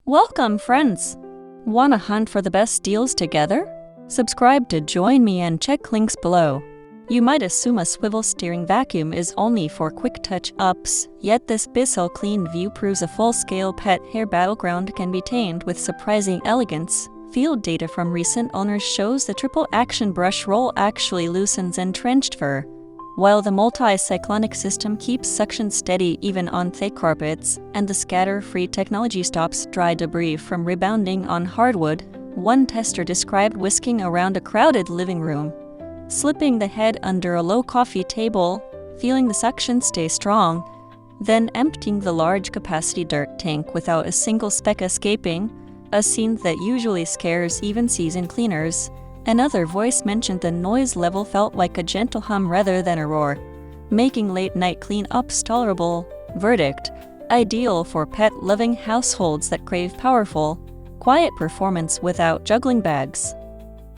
Welcome, friends! Wanna hunt for the best deals together? Subscribe to join me and check links below. You might assume a swivel steering vacuum is only for quick touch-ups, yet this Bissell CleanView proves a full-scale pet hair battleground can be tamed with surprising elegance. Field data from recent owners shows the triple-action brush roll actually loosens entrenched fur, while the multi-cyclonic system keeps suction steady even on thick carpets, and the scatter-free technology stops dry debris from rebounding on hardwood. One tester described whisking around a crowded living room, slipping the head under a low coffee table, feeling the suction stay strong, then emptying the large-capacity dirt tank without a single speck escaping, a scene that usually scares even seasoned cleaners. Another voice mentioned the noise level felt like a gentle hum rather than a roar, making late-night clean-ups tolerable. Verdict: ideal for pet-loving households that crave powerful, quiet performance without juggling bags.